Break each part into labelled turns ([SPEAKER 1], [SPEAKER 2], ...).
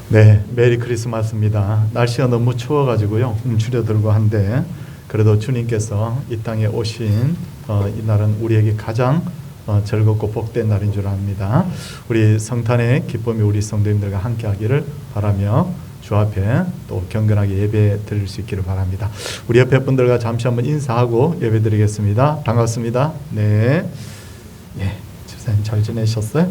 [SPEAKER 1] 네, 메리 크리스마스입니다. 날씨가 너무 추워가지고요, 움츠려들고 한데 그래도 주님께서 이 땅에 오신 이 날은 우리에게 가장 즐겁고 복된 날인 줄 압니다. 우리 성탄의 기쁨이 우리 성도님들과 함께하기를 바라며 주 앞에 또 경건하게 예배 드릴 수 있기를 바랍니다. 우리 옆에 분들과 잠시 한번 인사하고 예배 드리겠습니다. 반갑습니다. 네, 예, 집사님 잘 지내셨어요?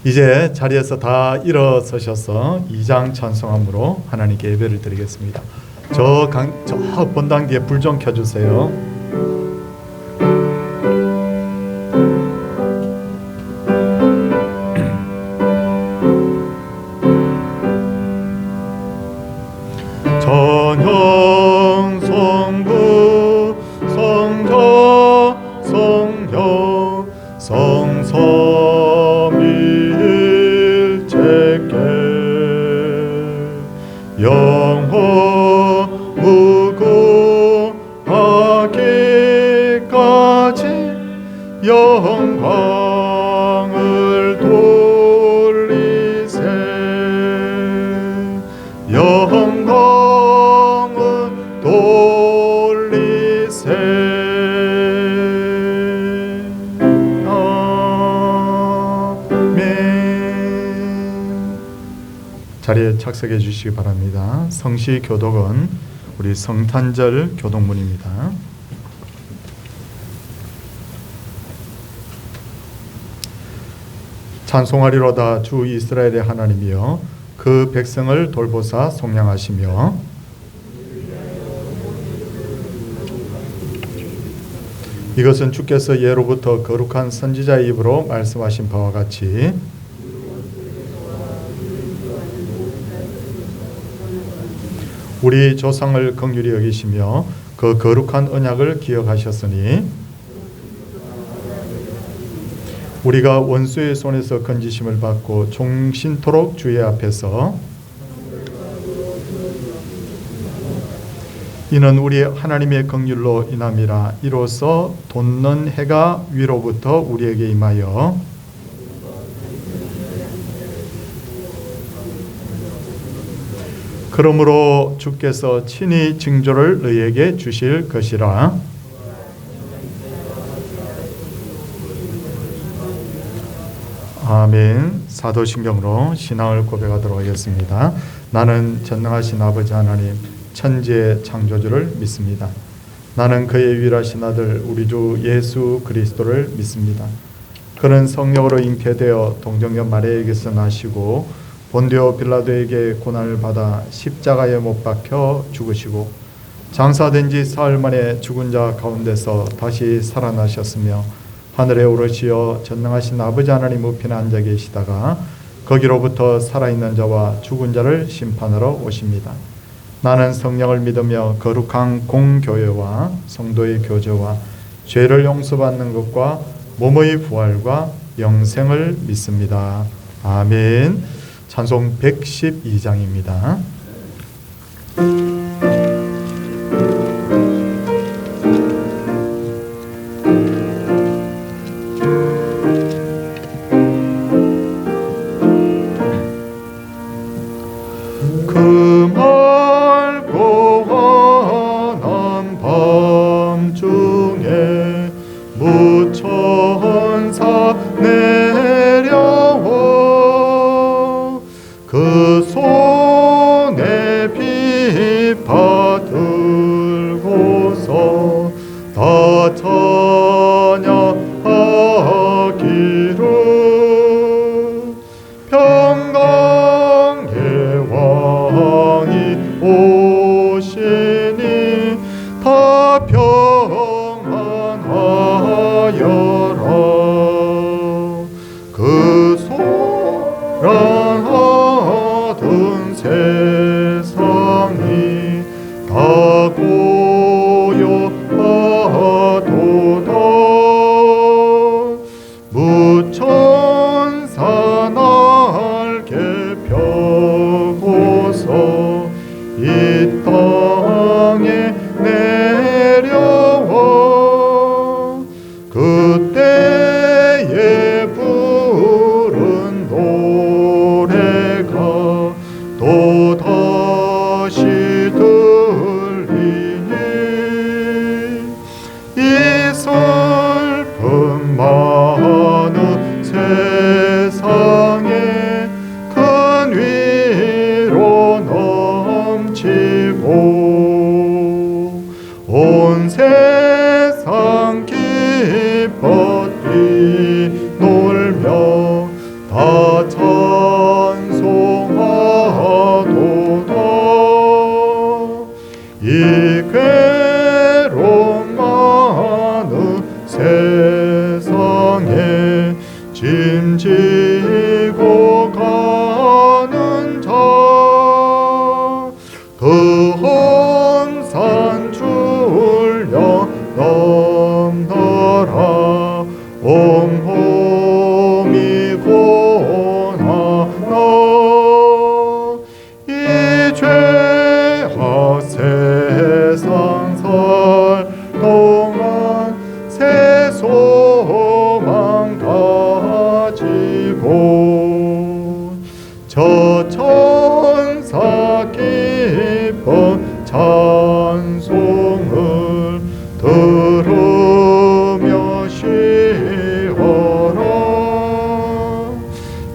[SPEAKER 1] 이제 자리에서 다 일어서셔서 2장 찬송함으로 하나님께 예배를 드리겠습니다. 저 본당 뒤에 불 좀 켜주세요. 전형 성부 성자 성녀 성삼위일체께 영원 무궁하기까지 영광을 돌리세. 영광을 돌리세. 아멘. 자리에 착석해 주시기 바랍니다. 성시 교독은 우리 성탄절 교독문입니다. 찬송하리로다 주 이스라엘의 하나님이여 그 백성을 돌보사 속량하시며 이것은 주께서 예로부터 거룩한 선지자의 입으로 말씀하신 바와 같이 우리 조상을 긍휼히 여기시며 그 거룩한 언약을 기억하셨으니 우리가 원수의 손에서 건지심을 받고 종신토록 주의 앞에서 이는 우리 하나님의 긍휼로 인함이라. 이로써 돋는 해가 위로부터 우리에게 임하여 그러므로 주께서 친히 징조를 너희에게 주실 것이라. 아멘. 사도신경으로 신앙을 고백하도록 하겠습니다. 나는 전능하신 아버지 하나님 천지의 창조주를 믿습니다. 나는 그의 유일하신 아들 우리 주 예수 그리스도를 믿습니다. 그는 성령으로 잉태되어 동정녀 마리아에게서 나시고 본디오 빌라도에게 고난을 받아 십자가에 못 박혀 죽으시고 장사된 지 사흘 만에 죽은 자 가운데서 다시 살아나셨으며 하늘에 오르시어 전능하신 아버지 하나님 우편에 앉아 계시다가 거기로부터 살아있는 자와 죽은 자를 심판하러 오십니다. 나는 성령을 믿으며 거룩한 공교회와 성도의 교제와 죄를 용서받는 것과 몸의 부활과 영생을 믿습니다. 아멘. 찬송 112장입니다. 무천사 내려와 그 손에 비파 들고서 다 찬양하기를 평강의 왕이 오시니 다 평안하여라. 그 소란하던 세상이 다 고요하도다. 무천사 날개 펴고서 이 땅에 내려와 그때에 부른 노래가 또 저 천사 기쁜 찬송을 들으며 쉬어라.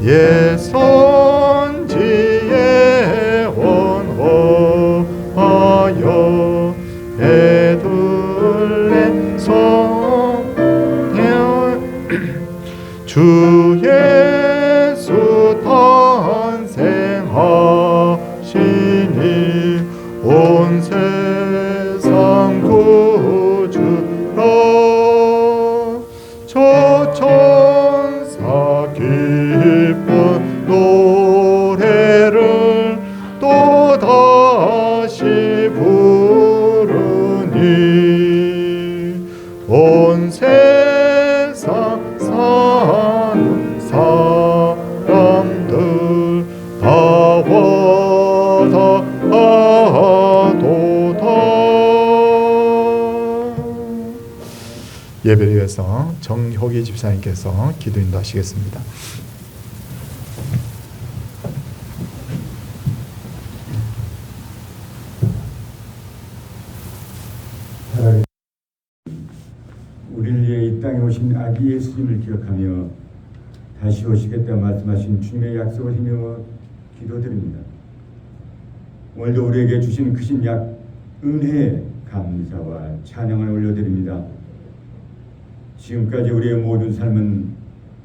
[SPEAKER 1] 예 선지에 원하여 애들의 성령 주 예수 탄생하시니 온 세상 구주라. 저 천사 기쁜 노래를 또 다시 부르니 온 세상 사는 사람들 다 와다하도다. 예배를 위해서 정효기 집사님께서 기도 인도하시겠습니다.
[SPEAKER 2] 우리를 위해 이 땅에 오신 아기 예수님을 기억하며 다시 오시겠다 말씀하신 주님의 약속을 힘입어 기도드립니다. 오늘도 우리에게 주신 크신 은혜에 감사와 찬양을 올려드립니다. 지금까지 우리의 모든 삶은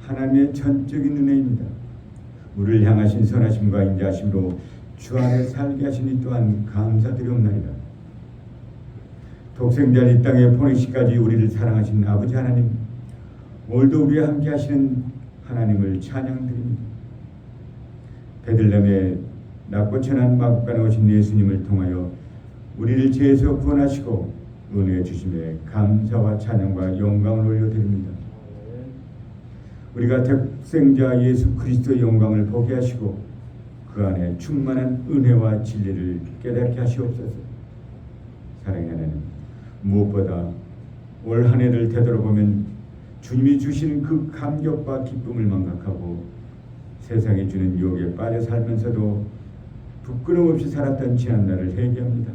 [SPEAKER 2] 하나님의 전적인 은혜입니다. 우리를 향하신 선하심과 인자하심으로 주 안에 살게 하시니 또한 감사드리옵나이다. 독생자를 이 땅에 보내시기까지 우리를 사랑하신 아버지 하나님, 오늘도 우리와 함께 하시는 하나님을 찬양드립니다. 베들레헴에 낮고 천한 마국간에 오신 예수님을 통하여 우리를 죄에서 구원하시고 은혜 주심에 감사와 찬양과 영광을 올려드립니다. 우리가 독생자 예수 그리스도의 영광을 보게 하시고 그 안에 충만한 은혜와 진리를 깨닫게 하시옵소서. 사랑의 하나님, 무엇보다 올 한 해를 되돌아보면 주님이 주시는 그 감격과 기쁨을 망각하고 세상이 주는 유혹에 빠져 살면서도 부끄럼 없이 살았던 지난날을 회개합니다.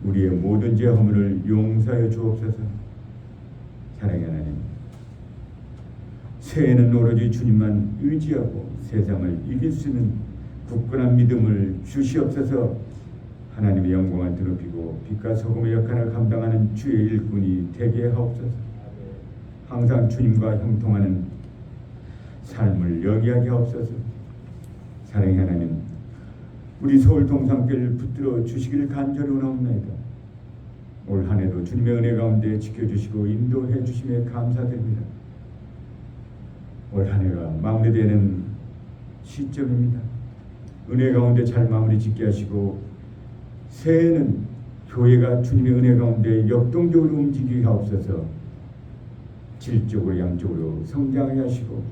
[SPEAKER 2] 우리의 모든 죄 허물을 용서하여 주옵소서. 사랑의 하나님, 새해에는 오로지 주님만 의지하고 세상을 이길 수 있는 굳건한 믿음을 주시옵소서. 하나님의 영광을 드높이고 빛과 소금의 역할을 감당하는 주의 일꾼이 되게 하옵소서. 항상 주님과 형통하는 삶을 영위하게 하옵소서. 사랑의 하나님, 우리 서울 동산교회를 붙들어 주시기를 간절히 원하옵나이다. 올 한 해도 주님의 은혜 가운데 지켜주시고 인도해 주심에 감사드립니다. 올 한 해가 마무리되는 시점입니다. 은혜 가운데 잘 마무리 짓게 하시고 새해에는 교회가 주님의 은혜 가운데 역동적으로 움직이게 하옵소서. 질적으로 양적으로 성장하게 하시고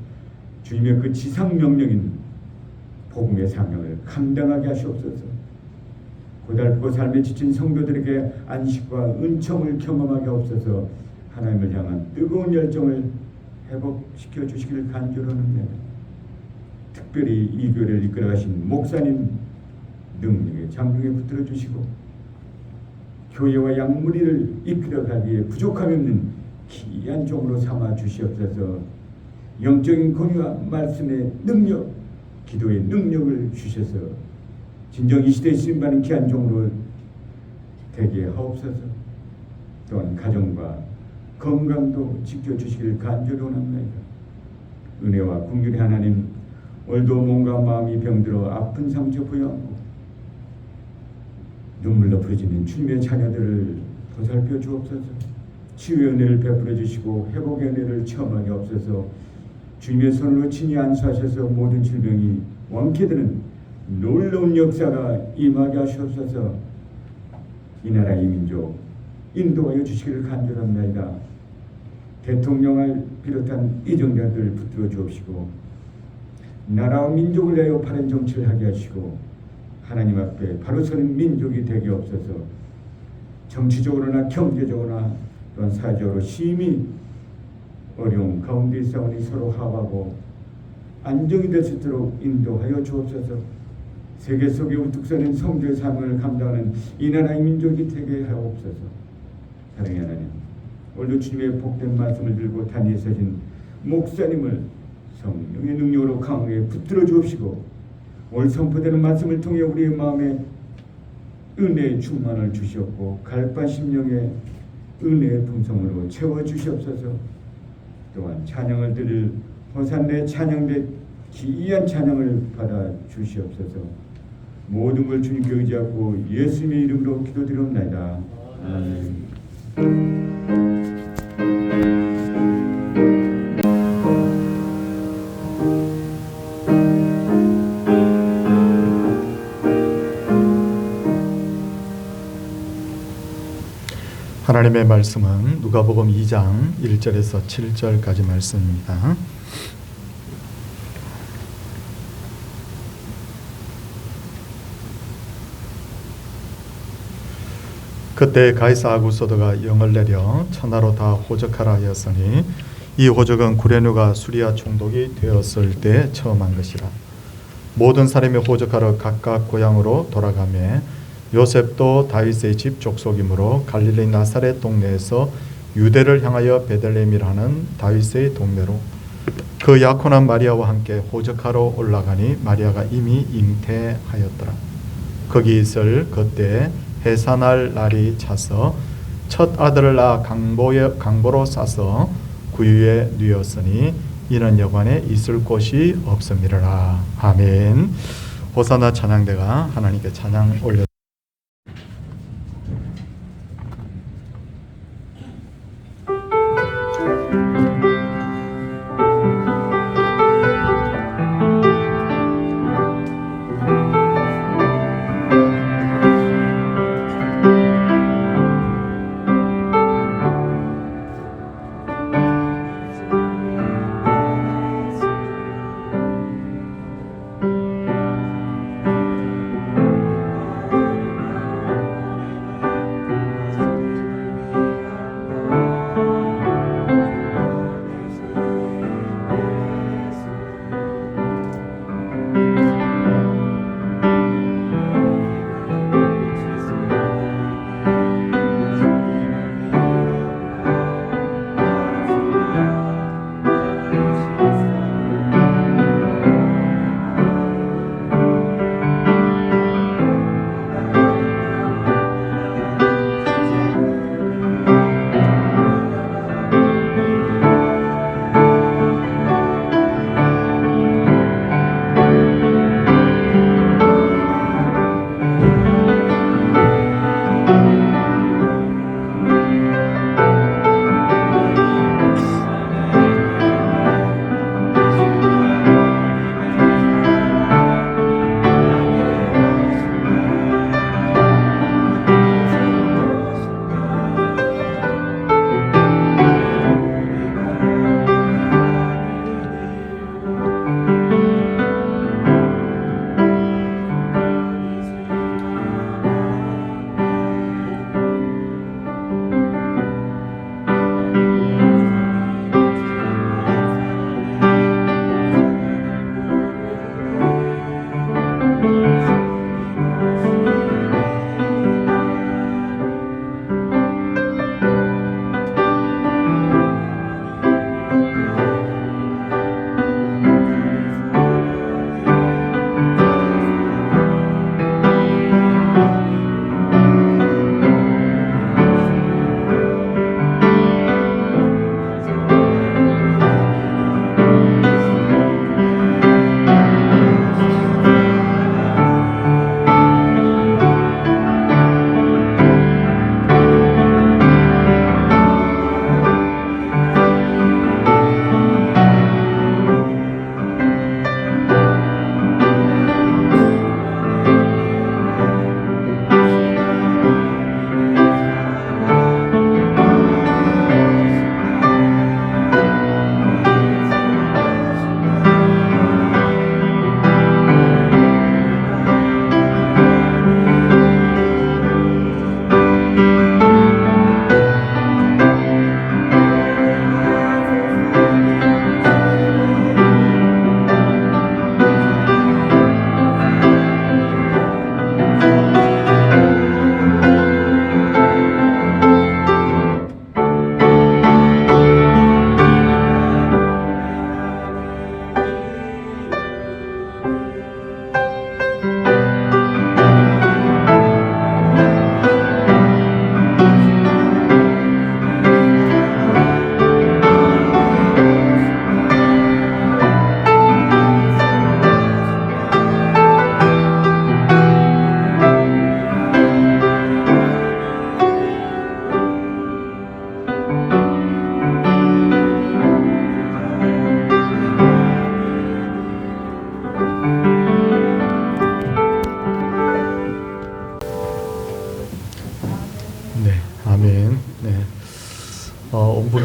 [SPEAKER 2] 주님의 그 지상 명령인 복음의 사명을 감당하게 하시옵소서. 고달프고 삶에 지친 성도들에게 안식과 은총을 경험하게 하옵소서. 하나님을 향한 뜨거운 열정을 회복시켜 주시기를 간절합니다. 특별히 이 교회를 이끌어가신 목사님 능력에 장중에 붙들어 주시고 교회와 양무리를 이끌어가기에 부족함이 없는 귀한 종으로 삼아 주시옵소서. 영적인 권위와 말씀의 능력, 기도의 능력을 주셔서 진정 이 시대에 쓰임받는 귀한 종으로 되게 하옵소서. 또한 가정과 건강도 지켜주시기를 간절히 원합니다. 은혜와 긍휼의 하나님, 오늘도 몸과 마음이 병들어 아픈 상처 부여하고 눈물로 부러지는 주님의 자녀들을 보살펴 주옵소서. 치유의 은혜를 베풀어 주시고 회복의 은혜를 체험하게 없어서 주님의 손으로 친히 안수하셔서 모든 질병이 원케되는 놀라운 역사가 임하게 하시옵소서. 이 나라 이 민족 인도하여 주시기를 간절합니다. 대통령을 비롯한 이정자들 붙들어 주옵시고 나라와 민족을 내어 바른 정치를 하게 하시고 하나님 앞에 바로 서는 민족이 되게 없어서 정치적으로나 경제적으로나 또한 사회적으로 심히 어려운 가운데 있사오니 서로 화합하고 안정이 될 수 있도록 인도하여 주옵소서. 세계 속에 우뚝 서는 성도의 사명을 감당하는 이 나라의 민족이 되게 하옵소서. 사랑의 하나님, 오늘도 주님의 복된 말씀을 들고 단위에 서신 목사님을 성령의 능력으로 강하게 붙들어 주옵시고, 오늘 선포되는 말씀을 통해 우리의 마음에 은혜의 충만을 주시옵고 갈바 심령의 은혜의 풍성으로 채워 주시옵소서. 또한 찬양을 드릴 호산내 찬양대 기이한 찬양을 받아 주시옵소서. 모든 걸 주님께 의지하고 예수님의 이름으로 기도드리옵나이다. 아멘.
[SPEAKER 1] 하나님의 말씀은 누가복음 2장 1절에서 7절까지 말씀입니다. 그때 가이사 아구소도가 영을 내려 천하로 다 호적하라 하였으니 이 호적은 구레누가 수리아 총독이 되었을 때 처음 한 것이라. 모든 사람이 호적하러 각각 고향으로 돌아가매 요셉도 다윗의 집 족속이므로 갈릴리 나사렛 동네에서 유대를 향하여 베들레헴이라는 다윗의 동네로 그 약혼한 마리아와 함께 호적하러 올라가니 마리아가 이미 잉태하였더라. 거기 있을 그때 해산할 날이 차서 첫 아들을 낳아 강보로 싸서 구유에 뉘었으니 이는 여관에 있을 곳이 없음이라. 아멘. 호사나 찬양대가 하나님께 찬양 올려.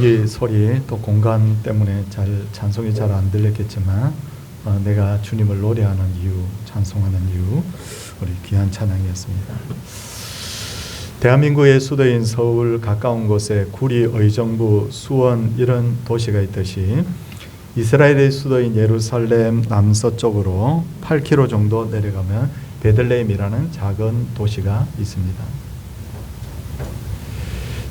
[SPEAKER 1] 여기 소리 또 공간 때문에 찬송이 잘 안 들렸겠지만 내가 주님을 노래하는 이유, 찬송하는 이유, 우리 귀한 찬양이었습니다. 대한민국의 수도인 서울 가까운 곳에 구리, 의정부, 수원 이런 도시가 있듯이 이스라엘의 수도인 예루살렘 남서쪽으로 8km 정도 내려가면 베들레헴이라는 작은 도시가 있습니다.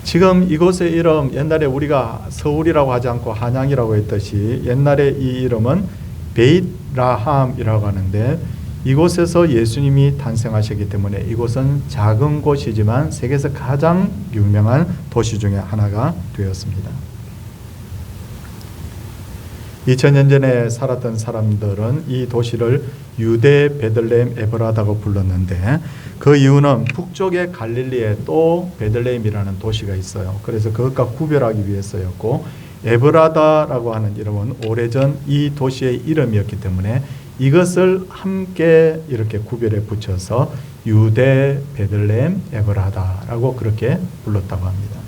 [SPEAKER 1] 지금 이곳의 이름, 옛날에 우리가 서울이라고 하지 않고 한양이라고 했듯이 옛날에 이 이름은 베이라함이라고 하는데 이곳에서 예수님이 탄생하셨기 때문에 이곳은 작은 곳이지만 세계에서 가장 유명한 도시 중에 하나가 되었습니다. 2000년 전에 살았던 사람들은 이 도시를 유대 베들레헴 에브라다고 불렀는데 그 이유는 북쪽의 갈릴리에 또 베들레헴이라는 도시가 있어요. 그래서 그것과 구별하기 위해서였고 에브라다라고 하는 이름은 오래전 이 도시의 이름이었기 때문에 이것을 함께 이렇게 구별해 붙여서 유대 베들레헴 에브라다라고 그렇게 불렀다고 합니다.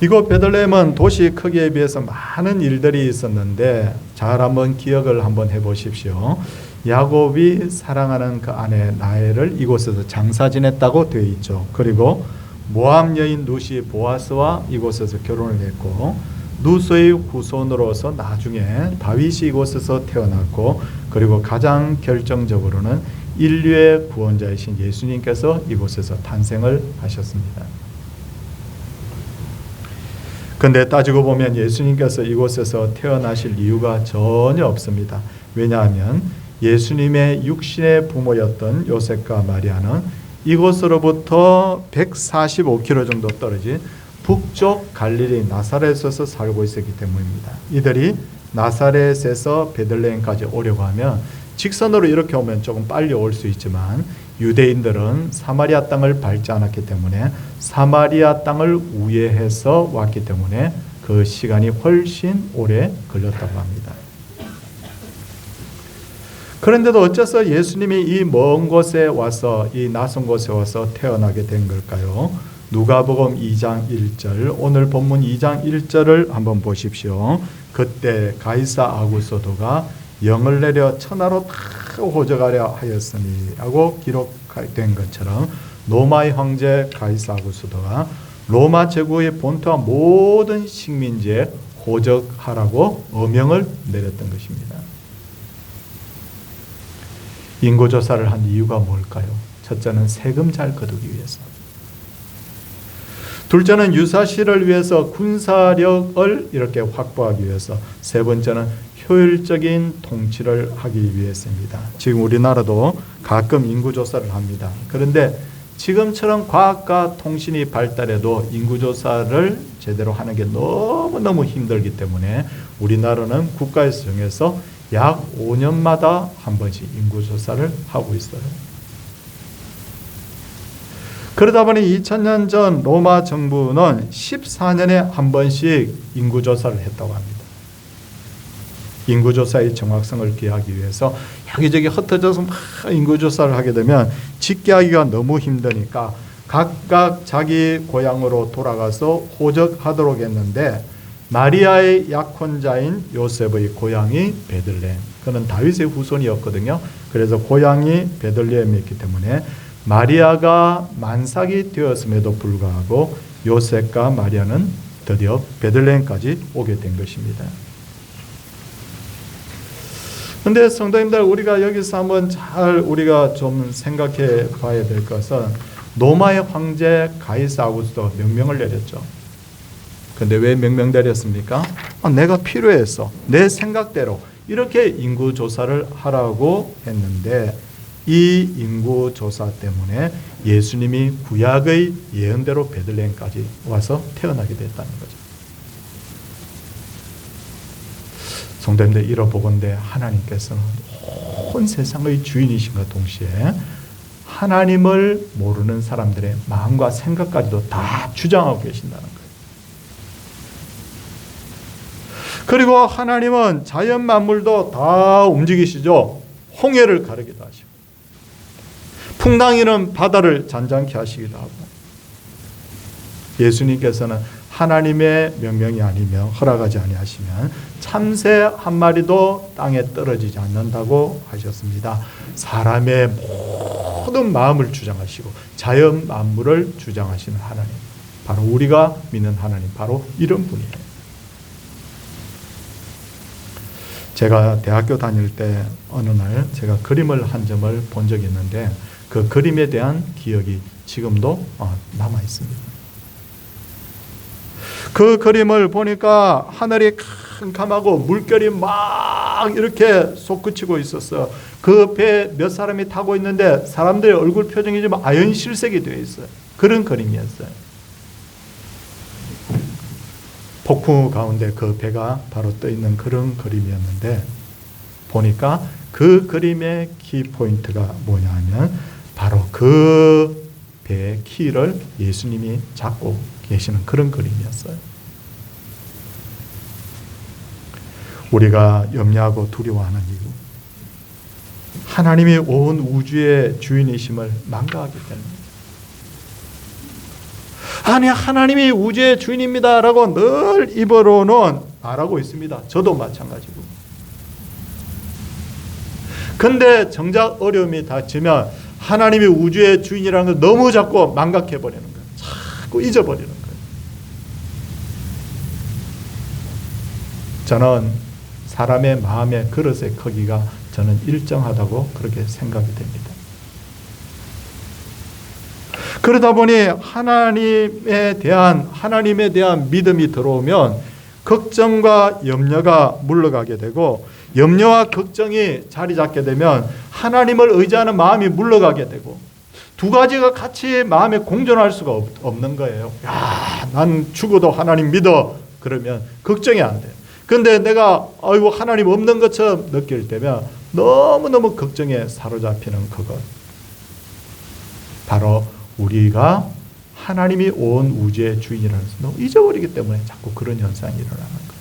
[SPEAKER 1] 이곳 베들레헴은 도시 크기에 비해서 많은 일들이 있었는데 잘 한번 기억을 한번 해보십시오. 야곱이 사랑하는 그 아내 라헬을 이곳에서 장사 지냈다고 되어 있죠. 그리고 모압 여인 루시 보아스와 이곳에서 결혼을 했고 루스의 후손으로서 나중에 다윗이 이곳에서 태어났고 그리고 가장 결정적으로는 인류의 구원자이신 예수님께서 이곳에서 탄생을 하셨습니다. 근데 따지고 보면 예수님께서 이곳에서 태어나실 이유가 전혀 없습니다. 왜냐하면 예수님의 육신의 부모였던 요셉과 마리아는 이곳으로부터 145km 정도 떨어진 북쪽 갈릴리 나사렛에서 살고 있었기 때문입니다. 이들이 나사렛에서 베들레헴까지 오려고 하면 직선으로 이렇게 오면 조금 빨리 올 수 있지만 유대인들은 사마리아 땅을 밟지 않았기 때문에 사마리아 땅을 우회해서 왔기 때문에 그 시간이 훨씬 오래 걸렸다고 합니다. 그런데도 어째서 예수님이 이 먼 곳에 와서 이 낯선 곳에 와서 태어나게 된 걸까요? 누가복음 2장 1절, 오늘 본문 2장 1절을 한번 보십시오. 그때 가이사 아구스도가 영을 내려 천하로 다 호적하려 하였으니 하고 기록된 것처럼 로마의 황제 가이사 아구스도가 로마 제국의 본토와 모든 식민지에 호적하라고 어명을 내렸던 것입니다. 인구조사를 한 이유가 뭘까요? 첫째는 세금 잘 거두기 위해서, 둘째는 유사시를 위해서 군사력을 이렇게 확보하기 위해서, 세 번째는 효율적인 통치를 하기 위해서입니다. 지금 우리나라도 가끔 인구조사를 합니다. 그런데 지금처럼 과학과 통신이 발달해도 인구조사를 제대로 하는 게 너무너무 힘들기 때문에 우리나라는 국가에서 정해서 약 5년마다 한 번씩 인구조사를 하고 있어요. 그러다 보니 2000년 전 로마 정부는 14년에 한 번씩 인구조사를 했다고 합니다. 인구조사의 정확성을 기하기 위해서 여기저기 흩어져서 막 인구조사를 하게 되면 집계하기가 너무 힘드니까 각각 자기 고향으로 돌아가서 호적하도록 했는데 마리아의 약혼자인 요셉의 고향이 베들레헴, 그는 다윗의 후손이었거든요. 그래서 고향이 베들레헴이었기 때문에 마리아가 만삭이 되었음에도 불구하고 요셉과 마리아는 드디어 베들레헴까지 오게 된 것입니다. 그런데 성도님들, 우리가 여기서 한번 잘 우리가 좀 생각해 봐야 될 것은 로마의 황제 가이사 아구스도 명령을 내렸죠. 그런데 왜 명령 내렸습니까? 내가 필요해서 내 생각대로 이렇게 인구조사를 하라고 했는데 이 인구조사 때문에 예수님이 구약의 예언대로 베들레헴까지 와서 태어나게 됐다는 거죠. 성도님들, 이러보건대 하나님께서는 온 세상의 주인이신과 동시에 하나님을 모르는 사람들의 마음과 생각까지도 다 주장하고 계신다는 거예요. 그리고 하나님은 자연 만물도 다 움직이시죠. 홍해를 가르기도 하시고 풍랑이는 바다를 잔잔케 하시기도 하고 예수님께서는 하나님의 명령이 아니며 허락하지 아니하시면 참새 한 마리도 땅에 떨어지지 않는다고 하셨습니다. 사람의 모든 마음을 주장하시고 자연 만물을 주장하시는 하나님, 바로 우리가 믿는 하나님, 바로 이런 분이에요. 제가 대학교 다닐 때 어느 날 제가 그림을 한 점을 본 적이 있는데 그 그림에 대한 기억이 지금도 남아 있습니다. 그 그림을 보니까 하늘이 캄캄하고 물결이 막 이렇게 솟구치고 있었어요. 그 배에 몇 사람이 타고 있는데 사람들의 얼굴 표정이 좀 아연실색이 되어 있어요. 그런 그림이었어요. 폭풍 가운데 그 배가 바로 떠 있는 그런 그림이었는데 보니까 그 그림의 키포인트가 뭐냐 하면 바로 그 배의 키를 예수님이 잡고 계시는 그런 그림이었어요. 우리가 염려하고 두려워하는 이유, 하나님이 온 우주의 주인이심을 망각하기 때문입니다. 아니, 하나님이 우주의 주인입니다라고 늘 입으로는 말하고 있습니다. 저도 마찬가지고. 근데 정작 어려움이 닥치면 하나님이 우주의 주인이라는 걸 너무 자꾸 망각해버리는 거예요. 자꾸 잊어버리는 거예요. 저는 사람의 마음의 그릇의 크기가 저는 일정하다고 그렇게 생각이 됩니다. 그러다 보니 하나님에 대한 믿음이 들어오면 걱정과 염려가 물러가게 되고, 염려와 걱정이 자리 잡게 되면 하나님을 의지하는 마음이 물러가게 되고, 두 가지가 같이 마음에 공존할 수가 없는 거예요. 야, 난 죽어도 하나님 믿어. 그러면 걱정이 안 돼. 근데 내가 아이고 하나님 없는 것처럼 느낄 때면 너무너무 걱정에 사로잡히는 그것, 바로 우리가 하나님이 온 우주의 주인이라는 것을 너무 잊어버리기 때문에 자꾸 그런 현상이 일어나는 거예요.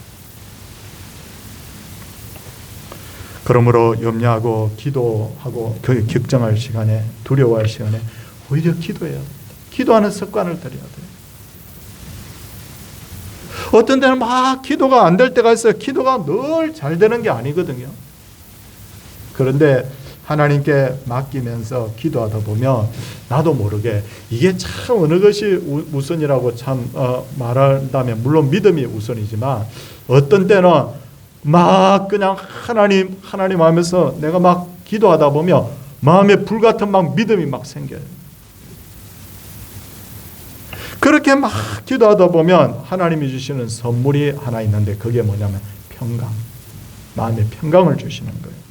[SPEAKER 1] 그러므로 염려하고 기도하고 걱정할 시간에, 두려워할 시간에 오히려 기도해야 합니다. 기도하는 습관을 들여야 돼요. 어떤 때는 막 기도가 안 될 때가 있어요. 기도가 늘 잘 되는 게 아니거든요. 그런데 하나님께 맡기면서 기도하다 보면 나도 모르게 이게 참 어느 것이 우선이라고 참 말한다면 물론 믿음이 우선이지만, 어떤 때는 막 그냥 하나님 하면서 내가 막 기도하다 보면 마음에 불같은 막 믿음이 막 생겨요. 그렇게 막 기도하다 보면 하나님이 주시는 선물이 하나 있는데 그게 뭐냐면 평강, 마음의 평강을 주시는 거예요.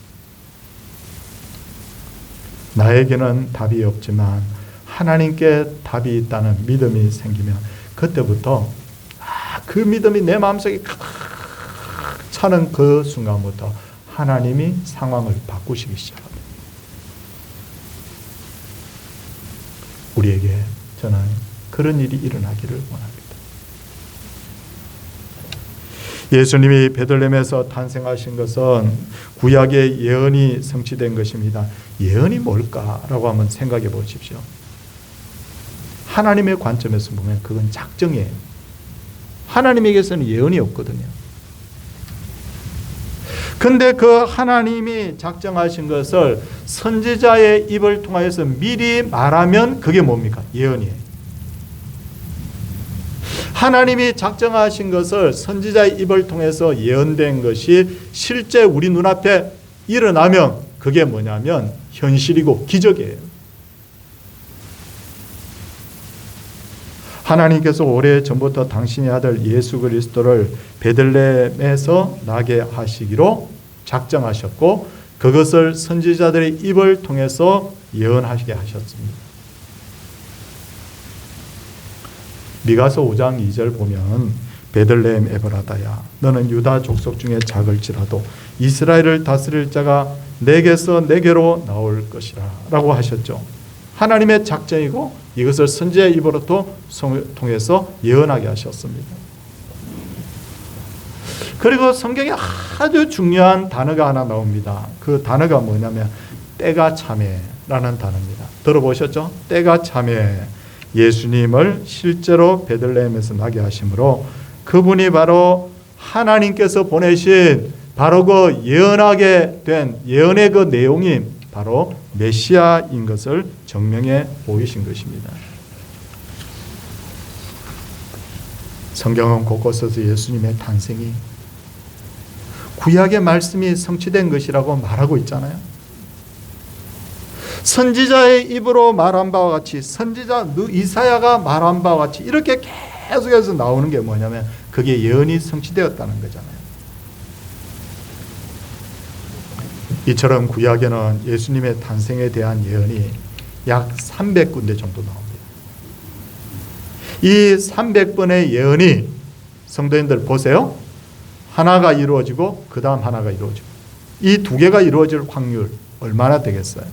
[SPEAKER 1] 나에게는 답이 없지만 하나님께 답이 있다는 믿음이 생기면 그때부터 그 믿음이 내 마음속에 가득 차는 그 순간부터 하나님이 상황을 바꾸시기 시작합니다. 우리에게 저는 그런 일이 일어나기를 원합니다. 예수님이 베들레헴에서 탄생하신 것은 구약의 예언이 성취된 것입니다. 예언이 뭘까라고 한번 생각해 보십시오. 하나님의 관점에서 보면 그건 작정이에요. 하나님에게서는 예언이 없거든요. 근데 그 하나님이 작정하신 것을 선지자의 입을 통해서 미리 말하면 그게 뭡니까? 예언이에요. 하나님이 작정하신 것을 선지자의 입을 통해서 예언된 것이 실제 우리 눈앞에 일어나면 그게 뭐냐면 현실이고 기적이에요. 하나님께서 오래전부터 당신의 아들 예수 그리스도를 베들레헴에서 나게 하시기로 작정하셨고, 그것을 선지자들의 입을 통해서 예언하게 하셨습니다. 미가서 5장 2절 보면 베들레헴 에브라다야, 너는 유다 족속 중에 작을지라도 이스라엘을 다스릴 자가 내게서 내게로 나올 것이라 라고 하셨죠. 하나님의 작정이고 이것을 선지자의 입으로부터 통해서 예언하게 하셨습니다. 그리고 성경에 아주 중요한 단어가 하나 나옵니다. 그 단어가 뭐냐면 때가 참에라는 단어입니다. 들어보셨죠? 때가 참에. 예수님을 실제로 베들레헴에서 나게 하심으로 그분이 바로 하나님께서 보내신 바로 그 예언하게 된 예언의 그 내용이 바로 메시아인 것을 증명해 보이신 것입니다. 성경은 곳곳에서 예수님의 탄생이 구약의 말씀이 성취된 것이라고 말하고 있잖아요. 선지자의 입으로 말한 바와 같이, 선지자 이사야가 말한 바와 같이 이렇게 계속해서 나오는 게 뭐냐면 그게 예언이 성취되었다는 거잖아요. 이처럼 구약에는 예수님의 탄생에 대한 예언이 약 300군데 정도 나옵니다. 이 300번의 예언이 성도님들 보세요. 하나가 이루어지고 그 다음 하나가 이루어지고 이 두 개가 이루어질 확률 얼마나 되겠어요?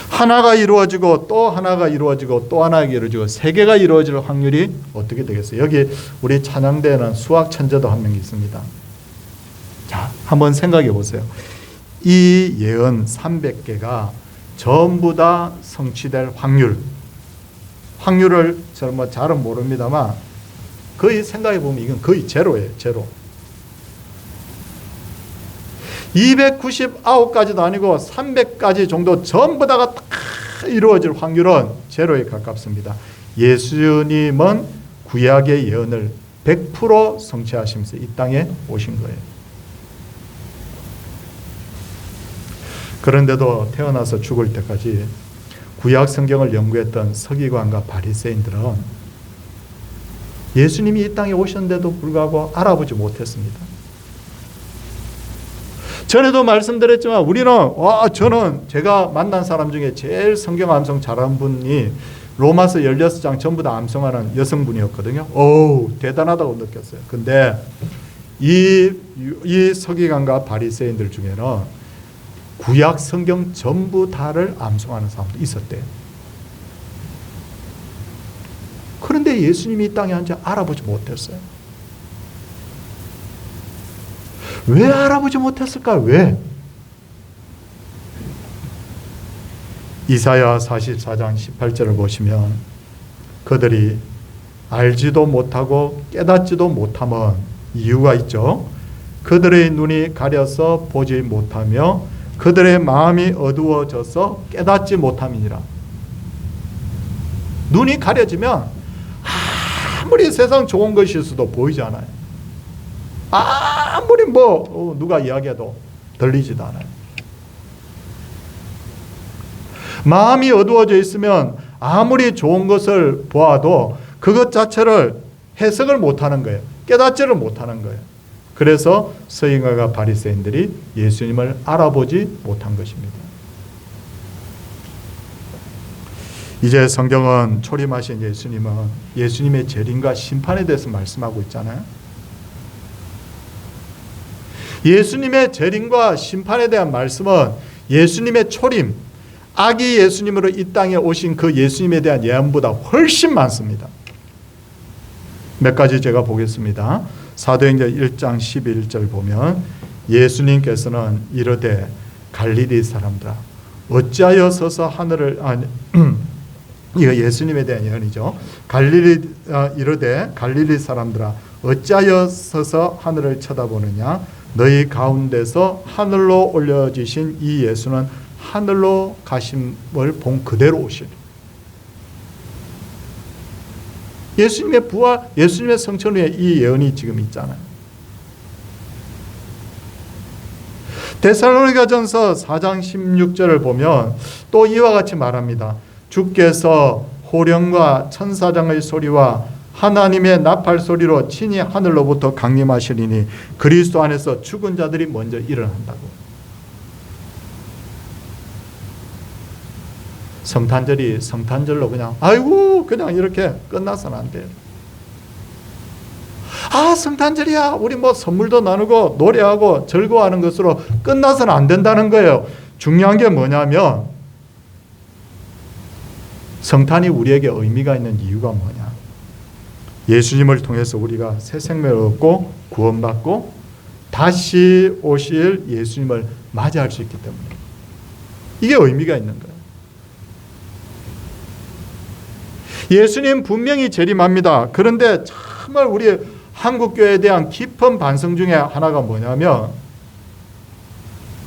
[SPEAKER 1] 하나가 이루어지고 또 하나가 이루어지고 또 하나가 이루어지고 세 개가 이루어질 확률이 어떻게 되겠어요? 여기 우리 찬양대에는 수학 천재도 한 명 있습니다. 자, 한번 생각해 보세요. 이 예언 300개가 전부 다 성취될 확률을 저는 뭐 잘은 모릅니다만 거의 생각해 보면 이건 거의 제로예요. 제로. 299가지도 아니고 300가지 정도 전부 다가 다 이루어질 확률은 제로에 가깝습니다. 예수님은 구약의 예언을 100% 성취하시면서 이 땅에 오신 거예요. 그런데도 태어나서 죽을 때까지 구약 성경을 연구했던 서기관과 바리새인들은 예수님이 이 땅에 오셨는데도 불구하고 알아보지 못했습니다. 전에도 말씀드렸지만 우리는 저는 제가 만난 사람 중에 제일 성경 암송 잘하는 분이 로마서 16장 전부 다 암송하는 여성분이었거든요. 대단하다고 느꼈어요. 근데 이 서기관과 바리새인들 중에는 구약 성경 전부 다를 암송하는 사람도 있었대요. 그런데 예수님이 이 땅에 앉아 알아보지 못했어요. 왜 알아보지 못했을까? 왜? 이사야 44장 18절을 보시면 그들이 알지도 못하고 깨닫지도 못함은 이유가 있죠. 그들의 눈이 가려서 보지 못하며 그들의 마음이 어두워져서 깨닫지 못함이니라. 눈이 가려지면 아무리 세상 좋은 것일 수도 보이지 않아요. 아무리 누가 이야기해도 들리지도 않아요. 마음이 어두워져 있으면 아무리 좋은 것을 보아도 그것 자체를 해석을 못하는 거예요. 깨닫지를 못하는 거예요. 그래서 서기관과 바리새인들이 예수님을 알아보지 못한 것입니다. 이제 성경은 초림하신 예수님은 예수님의 재림과 심판에 대해서 말씀하고 있잖아요. 예수님의 재림과 심판에 대한 말씀은 예수님의 초림, 아기 예수님으로 이 땅에 오신 그 예수님에 대한 예언보다 훨씬 많습니다. 몇 가지 제가 보겠습니다. 사도행전 1장 11절 보면 예수님께서는 이르되 갈릴리 사람들아 어찌하여 서서 하늘을 이거 예수님에 대한 예언이죠. 이르되 갈릴리 사람들아 어찌하여 서서 하늘을 쳐다보느냐 너희 가운데서 하늘로 올려지신 이 예수는 하늘로 가심을 본 그대로 오시리. 예수님의 부활, 예수님의 성천 후에 이 예언이 지금 있잖아요. 데살로니가전서 4장 16절을 보면 또 이와 같이 말합니다. 주께서 호령과 천사장의 소리와 하나님의 나팔 소리로 친히 하늘로부터 강림하시리니 그리스도 안에서 죽은 자들이 먼저 일어난다고. 성탄절이 성탄절로 그냥 그냥 이렇게 끝나서는 안 돼요. 성탄절이야 우리 선물도 나누고 노래하고 즐거워하는 것으로 끝나서는 안 된다는 거예요. 중요한 게 뭐냐면 성탄이 우리에게 의미가 있는 이유가 뭐냐. 예수님을 통해서 우리가 새 생명을 얻고 구원받고 다시 오실 예수님을 맞이할 수 있기 때문에 이게 의미가 있는 거예요. 예수님 분명히 재림합니다. 그런데 정말 우리 한국교회에 대한 깊은 반성 중에 하나가 뭐냐면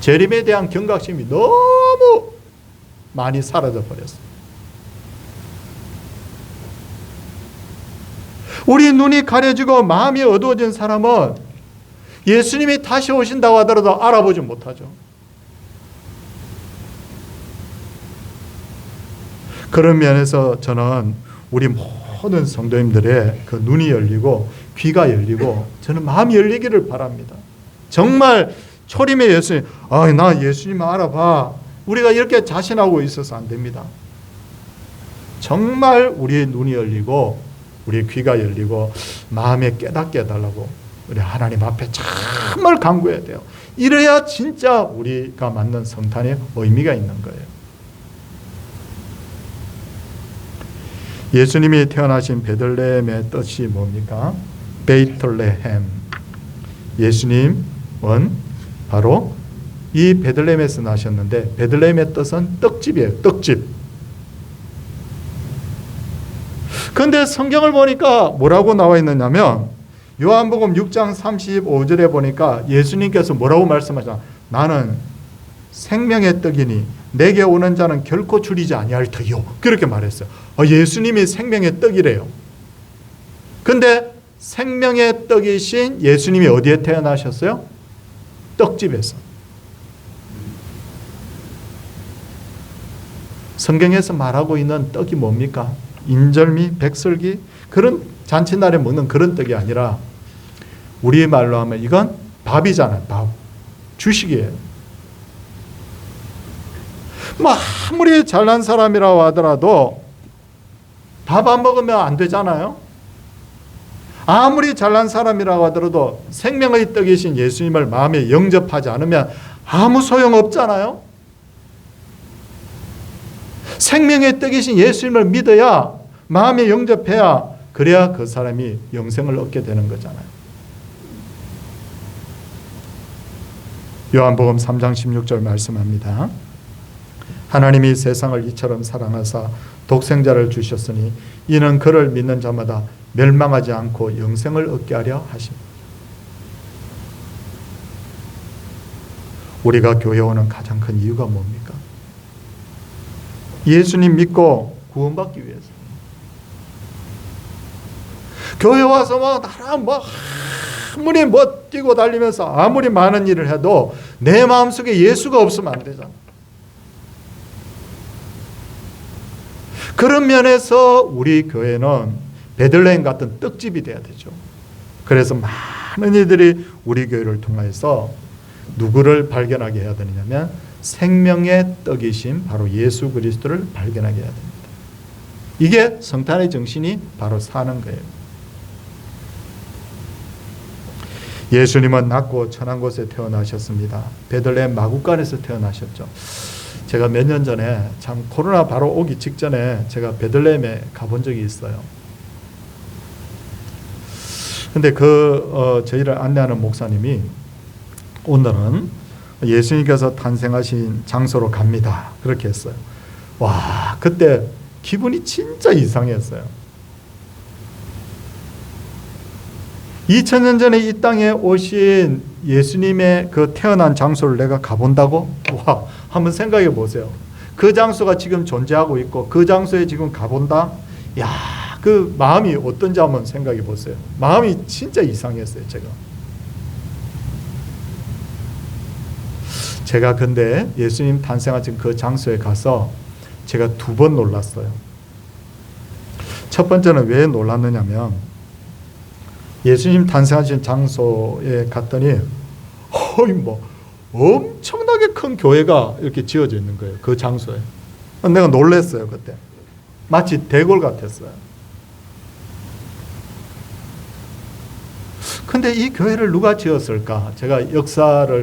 [SPEAKER 1] 재림에 대한 경각심이 너무 많이 사라져 버렸어요. 우리 눈이 가려지고 마음이 어두워진 사람은 예수님이 다시 오신다고 하더라도 알아보지 못하죠. 그런 면에서 저는 우리 모든 성도님들의 그 눈이 열리고 귀가 열리고 저는 마음이 열리기를 바랍니다. 정말 초림의 예수님, 나 예수님 알아봐. 우리가 이렇게 자신하고 있어서 안 됩니다. 정말 우리의 눈이 열리고 우리의 귀가 열리고 마음에 깨닫게 해달라고 우리 하나님 앞에 정말 간구해야 돼요. 이래야 진짜 우리가 맞는 성탄의 의미가 있는 거예요. 예수님이 태어나신 베들레헴의 뜻이 뭡니까? 베이틀레헴. 예수님은 바로 이 베들레헴에서 나셨는데 베들레헴의 뜻은 떡집이에요. 떡집. 그런데 성경을 보니까 뭐라고 나와 있느냐면 요한복음 6장 35절에 보니까 예수님께서 뭐라고 말씀하시나? 나는 생명의 떡이니 내게 오는 자는 결코 줄이지 아니할 터이요. 그렇게 말했어요. 예수님이 생명의 떡이래요. 근데 생명의 떡이신 예수님이 어디에 태어나셨어요? 떡집에서. 성경에서 말하고 있는 떡이 뭡니까? 인절미, 백설기 그런 잔칫날에 먹는 그런 떡이 아니라 우리 말로 하면 이건 밥이잖아요. 밥. 주식이에요. 아무리 잘난 사람이라고 하더라도 밥 안 먹으면 안 되잖아요. 아무리 잘난 사람이라고 하더라도 생명의 떡이신 예수님을 마음에 영접하지 않으면 아무 소용 없잖아요. 생명의 떡이신 예수님을 믿어야 마음에 영접해야 그래야 그 사람이 영생을 얻게 되는 거잖아요. 요한복음 3장 16절 말씀합니다. 하나님이 세상을 이처럼 사랑하사 독생자를 주셨으니 이는 그를 믿는 자마다 멸망하지 않고 영생을 얻게 하려 하십니다. 우리가 교회 오는 가장 큰 이유가 뭡니까? 예수님 믿고 구원받기 위해서. 교회 와서 나랑 아무리 뛰고 달리면서 아무리 많은 일을 해도 내 마음속에 예수가 없으면 안 되잖아. 그런 면에서 우리 교회는 베들레헴 같은 떡집이 돼야 되죠. 그래서 많은 이들이 우리 교회를 통해서 누구를 발견하게 해야 되느냐면 생명의 떡이신 바로 예수 그리스도를 발견하게 해야 됩니다. 이게 성탄의 정신이 바로 사는 거예요. 예수님은 낮고 천한 곳에 태어나셨습니다. 베들레헴 마구간에서 태어나셨죠. 제가 몇 년 전에 참 코로나 바로 오기 직전에 제가 베들레헴에 가본 적이 있어요. 근데 저희를 안내하는 목사님이 오늘은 예수님께서 탄생하신 장소로 갑니다. 그렇게 했어요. 와, 그때 기분이 진짜 이상했어요. 2000년 전에 이 땅에 오신 예수님의 그 태어난 장소를 내가 가본다고? 와, 한번 생각해 보세요. 그 장소가 지금 존재하고 있고 그 장소에 지금 가본다? 야, 그 마음이 어떤지 한번 생각해 보세요. 마음이 진짜 이상했어요, 제가 근데 예수님 탄생하신 그 장소에 가서 제가 2번 놀랐어요. 첫 번째는 왜 놀랐느냐면 예수님 탄생하신 장소에 갔더니 엄청나게 큰 교회가 이렇게 지어져 있는 거예요. 그 장소에. 내가 놀랐어요, 그때. 마치 대궐 같았어요. 근데 이 교회를 누가 지었을까? 제가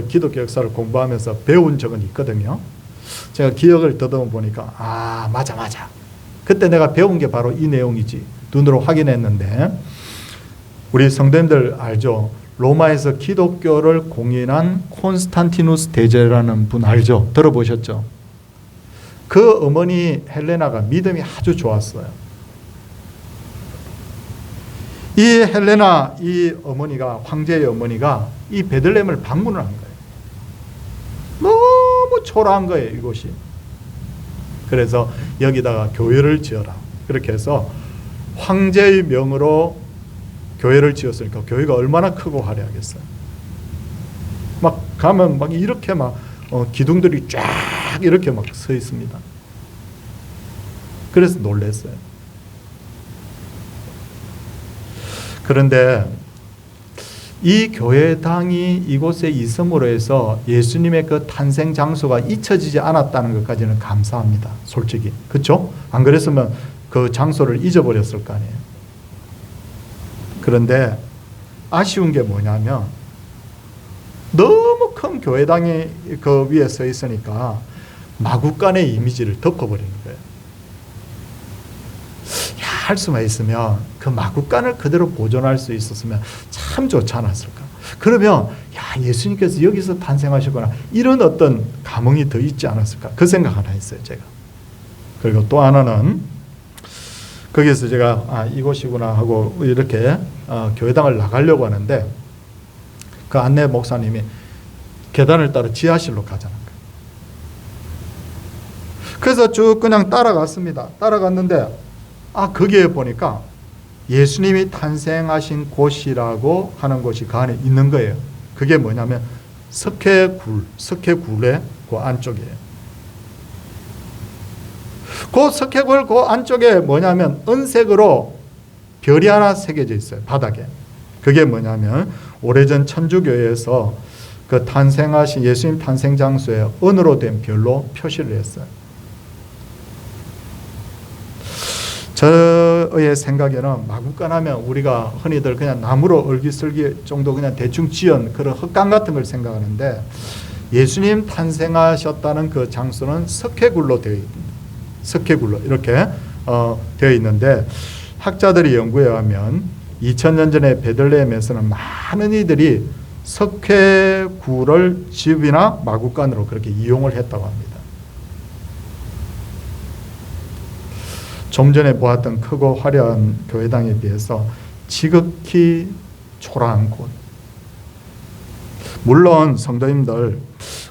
[SPEAKER 1] 기독교 역사를 공부하면서 배운 적은 있거든요. 제가 기억을 더듬어 보니까 맞아. 그때 내가 배운 게 바로 이 내용이지. 눈으로 확인했는데 우리 성도님들 알죠? 로마에서 기독교를 공인한 콘스탄티누스 대제라는 분 알죠? 들어보셨죠? 그 어머니 헬레나가 믿음이 아주 좋았어요. 이 헬레나 이 어머니가 황제의 어머니가 이 베들레헴을 방문을 한 거예요. 너무 초라한 거예요, 이곳이. 그래서 여기다가 교회를 지어라. 그렇게 해서 황제의 명으로 교회를 지었으니까 교회가 얼마나 크고 화려하겠어요. 막 가면 막 이렇게 막 기둥들이 쫙 이렇게 막 서 있습니다. 그래서 놀랐어요. 그런데 이 교회당이 이곳에 있음으로 해서 예수님의 그 탄생 장소가 잊혀지지 않았다는 것까지는 감사합니다. 솔직히. 그렇죠? 안 그랬으면 그 장소를 잊어버렸을 거 아니에요. 그런데 아쉬운 게 뭐냐면 너무 큰 교회당이 그 위에 서 있으니까 마구간의 이미지를 덮어버리는 거예요. 할 수만 있으면 그 마구간을 그대로 보존할 수 있었으면 참 좋지 않았을까. 그러면 야, 예수님께서 여기서 탄생하셨구나, 이런 어떤 감흥이 더 있지 않았을까. 그 생각 하나 했어요, 제가. 그리고 또 하나는 거기에서 제가 이곳이구나 하고 이렇게 교회당을 나가려고 하는데 그 안내 목사님이 계단을 따라 지하실로 가자는 거예요. 그래서 쭉 그냥 따라갔습니다. 따라갔는데 거기에 보니까 예수님이 탄생하신 곳이라고 하는 곳이 그 안에 있는 거예요. 그게 뭐냐면 석회굴의 그 안쪽이에요. 그 석회굴 그 안쪽에 뭐냐면 은색으로 별이 하나 새겨져 있어요, 바닥에. 그게 뭐냐면 오래전 천주교회에서 그 탄생하신 예수님 탄생 장소에 은으로 된 별로 표시를 했어요. 저의 생각에는 마구간 하면 우리가 흔히들 그냥 나무로 얼기설기 정도 그냥 대충 지은 그런 흙강 같은 걸 생각하는데 예수님 탄생하셨다는 그 장소는 석회굴로 되어 있습니다. 석회굴로 이렇게 되어 있는데 학자들이 연구해 하면 2000년 전에 베들레헴에서는 많은 이들이 석회굴을 집이나 마구간으로 그렇게 이용을 했다고 합니다. 좀 전에 보았던 크고 화려한 교회당에 비해서 지극히 초라한 곳. 물론 성도님들,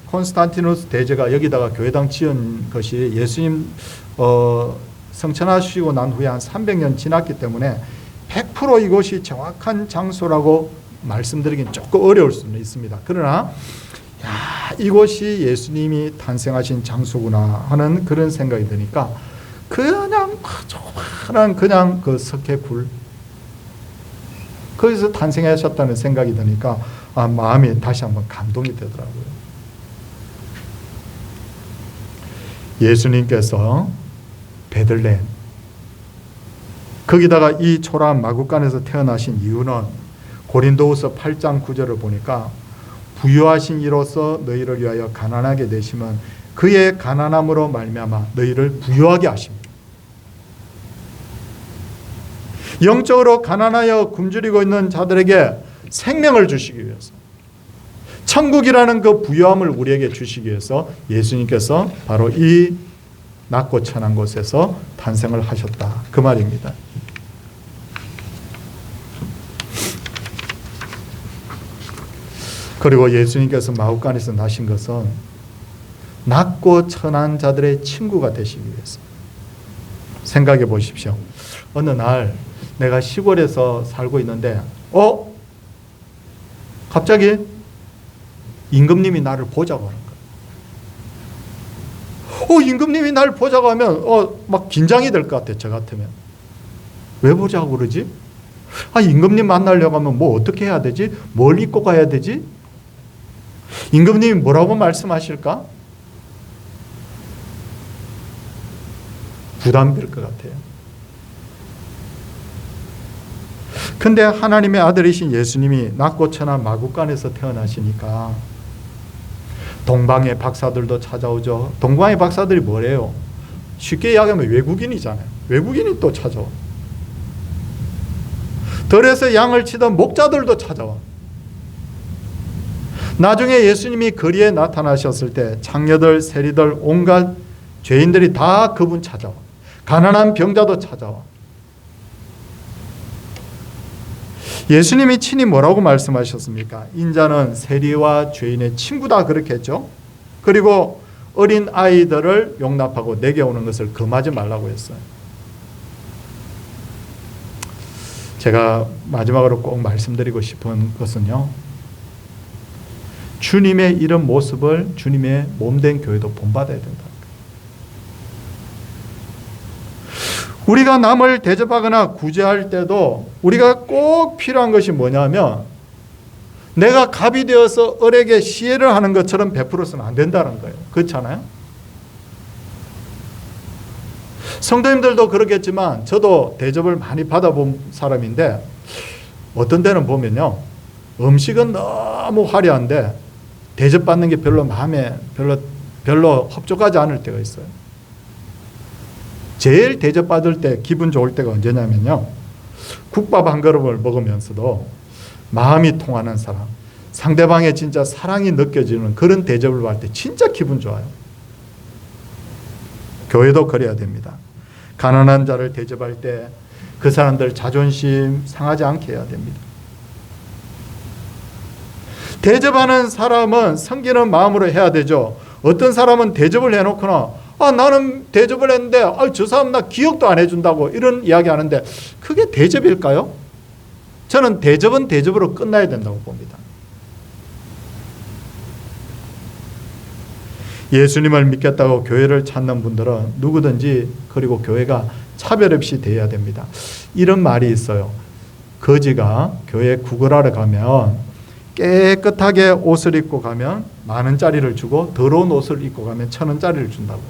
[SPEAKER 1] 콘스탄티누스 대제가 여기다가 교회당 지은 것이 예수님 성천하시고 난 후에 한 300년 지났기 때문에 100% 이곳이 정확한 장소라고 말씀드리긴 조금 어려울 수는 있습니다. 그러나 이곳이 예수님이 탄생하신 장소구나 하는 그런 생각이 드니까 그냥 조그마한 그냥 그 석회굴 거기서 탄생하셨다는 생각이 드니까 마음이 다시 한번 감동이 되더라고요. 예수님께서 베들레헴 거기다가 이 초라한 마구간에서 태어나신 이유는 고린도후서 8장 9절을 보니까 부유하신 이로써 너희를 위하여 가난하게 되시면 그의 가난함으로 말미암아 너희를 부유하게 하십니다. 영적으로 가난하여 굶주리고 있는 자들에게 생명을 주시기 위해서, 천국이라는 그 부유함을 우리에게 주시기 위해서 예수님께서 바로 이 낮고 천한 곳에서 탄생을 하셨다, 그 말입니다. 그리고 예수님께서 마구간에서 나신 것은 낮고 천한 자들의 친구가 되시기 위해서. 생각해 보십시오. 어느 날 내가 시골에서 살고 있는데 갑자기 임금님이 나를 보자고 하는 거예요. 임금님이 나를 보자고 하면 막 긴장이 될 것 같아, 저 같으면. 왜 보자고 그러지? 임금님 만나려고 하면 뭐 어떻게 해야 되지? 뭘 입고 가야 되지? 임금님이 뭐라고 말씀하실까? 부담될 것 같아요. 근데 하나님의 아들이신 예수님이 낮고 천한 마구간에서 태어나시니까 동방의 박사들도 찾아오죠. 동방의 박사들이 뭐래요? 쉽게 이야기하면 외국인이잖아요. 외국인이 또 찾아와. 들에서 양을 치던 목자들도 찾아와. 나중에 예수님이 거리에 나타나셨을 때 창녀들, 세리들, 온갖 죄인들이 다 그분 찾아와. 가난한 병자도 찾아와. 예수님이 친히 뭐라고 말씀하셨습니까? 인자는 세리와 죄인의 친구다 그렇게 했죠. 그리고 어린 아이들을 용납하고 내게 오는 것을 금하지 말라고 했어요. 제가 마지막으로 꼭 말씀드리고 싶은 것은요, 주님의 이런 모습을 주님의 몸된 교회도 본받아야 된다. 우리가 남을 대접하거나 구제할 때도 우리가 꼭 필요한 것이 뭐냐면, 내가 갑이 되어서 을에게 시혜를 하는 것처럼 베풀어서는 안 된다는 거예요. 그렇잖아요? 성도님들도 그렇겠지만 저도 대접을 많이 받아본 사람인데, 어떤 데는 보면요, 음식은 너무 화려한데 대접받는 게 별로 마음에 별로 흡족하지 않을 때가 있어요. 제일 대접받을 때 기분 좋을 때가 언제냐면요, 국밥 한 그릇을 먹으면서도 마음이 통하는 사람, 상대방의 진짜 사랑이 느껴지는 그런 대접을 받을 때 진짜 기분 좋아요. 교회도 그래야 됩니다. 가난한 자를 대접할 때 그 사람들 자존심 상하지 않게 해야 됩니다. 대접하는 사람은 섬기는 마음으로 해야 되죠. 어떤 사람은 대접을 해놓거나, 나는 대접을 했는데 저 사람 나 기억도 안 해준다고 이런 이야기 하는데, 그게 대접일까요? 저는 대접은 대접으로 끝나야 된다고 봅니다. 예수님을 믿겠다고 교회를 찾는 분들은 누구든지, 그리고 교회가 차별 없이 대해야 됩니다. 이런 말이 있어요. 거지가 교회 구걸하러 가면 깨끗하게 옷을 입고 가면 10,000원짜리를 주고, 더러운 옷을 입고 가면 1,000원짜리를 준다고.